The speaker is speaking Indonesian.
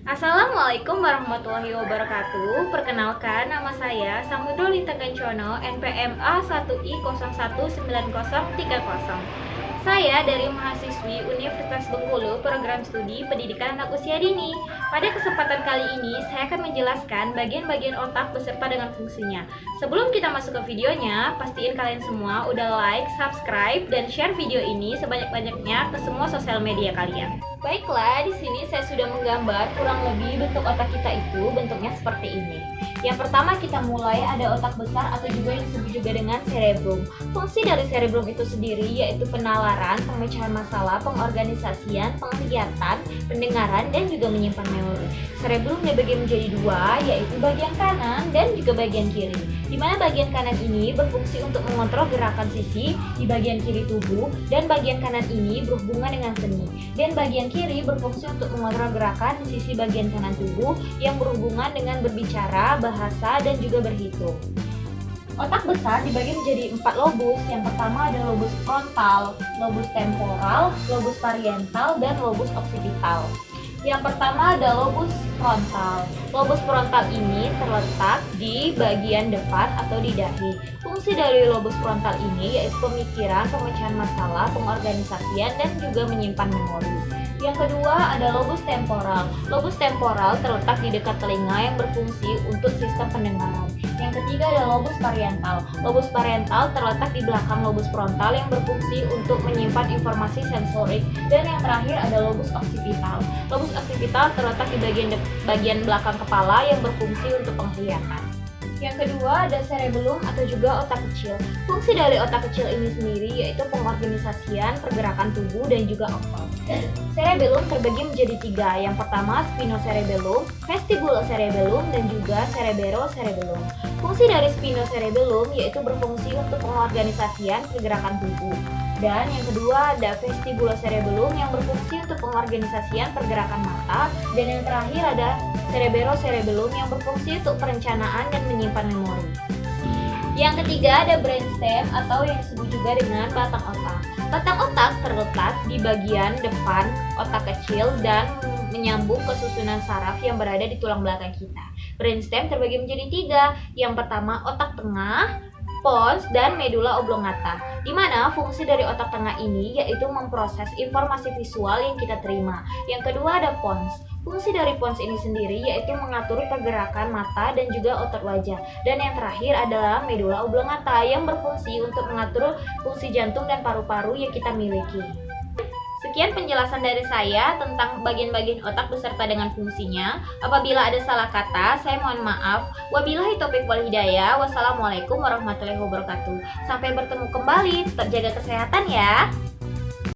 Assalamualaikum warahmatullahi wabarakatuh. Perkenalkan, nama saya Samudro Lita Kencono, NPM A1I019030. Saya dari mahasiswi Universitas Bengkulu, program studi pendidikan anak usia dini. Pada kesempatan kali ini, saya akan menjelaskan bagian-bagian otak beserta dengan fungsinya. Sebelum kita masuk ke videonya, pastiin kalian semua udah like, subscribe, dan share video ini sebanyak-banyaknya ke semua sosial media kalian. Baiklah, di sini saya sudah menggambar kurang lebih bentuk otak kita itu bentuknya seperti ini. Yang pertama kita mulai ada otak besar atau juga yang disebut juga dengan cerebrum. Fungsi dari cerebrum itu sendiri yaitu penalaran, pemecahan masalah, pengorganisasian, penglihatan, pendengaran, dan juga menyimpan memori. Cerebrum dibagi menjadi dua, yaitu bagian kanan dan juga bagian kiri. Di mana bagian kanan ini berfungsi untuk mengontrol gerakan sisi di bagian kiri tubuh, dan bagian kanan ini berhubungan dengan seni. Dan bagian kiri berfungsi untuk mengontrol gerakan di sisi bagian kanan tubuh yang berhubungan dengan berbicara, bahasa, dan juga berhitung. Otak besar dibagi menjadi 4 lobus. Yang pertama ada lobus frontal, lobus temporal, lobus parietal, dan lobus occipital. Yang pertama ada lobus frontal. Lobus frontal ini terletak di bagian depan atau di dahi. Fungsi dari lobus frontal ini yaitu pemikiran, pemecahan masalah, pengorganisasian, dan juga menyimpan memori. Yang kedua ada lobus temporal. Lobus temporal terletak di dekat telinga yang berfungsi untuk sistem pendengaran. Yang ketiga ada lobus parietal. Lobus parietal terletak di belakang lobus frontal yang berfungsi untuk menyimpan informasi sensorik. Dan yang terakhir ada lobus occipital. Lobus occipital terletak di bagian belakang kepala yang berfungsi untuk penglihatan. Yang kedua ada cerebellum atau juga otak kecil. Fungsi dari otak kecil ini sendiri yaitu pengorganisasian pergerakan tubuh dan juga otot. Cerebellum terbagi menjadi 3. Yang pertama spinocerebellum, vestibulocerebellum, dan juga cerebrocerebellum. Fungsi dari spinocerebellum yaitu berfungsi untuk pengorganisasian pergerakan tubuh. Dan yang kedua ada vestibulocerebellum yang berfungsi untuk pengorganisasian pergerakan mata. Dan yang terakhir ada cerebrocerebellum yang berfungsi untuk perencanaan dan menyimpan memori. Yang ketiga ada brainstem atau yang disebut juga dengan batang otak. Batang otak terletak di bagian depan otak kecil dan menyambung ke susunan saraf yang berada di tulang belakang kita. Brainstem terbagi menjadi 3. Yang pertama otak tengah, pons, dan medula oblongata, di mana fungsi dari otak tengah ini yaitu memproses informasi visual yang kita terima. Yang kedua ada pons. Fungsi dari pons ini sendiri yaitu mengatur pergerakan mata dan juga otot wajah. Dan yang terakhir adalah medula oblongata yang berfungsi untuk mengatur fungsi jantung dan paru-paru yang kita miliki. Sekian penjelasan dari saya tentang bagian-bagian otak beserta dengan fungsinya. Apabila ada salah kata, saya mohon maaf. Wabillahi taufiq wal hidayah. Wassalamualaikum warahmatullahi wabarakatuh. Sampai bertemu kembali. Tetap jaga kesehatan ya.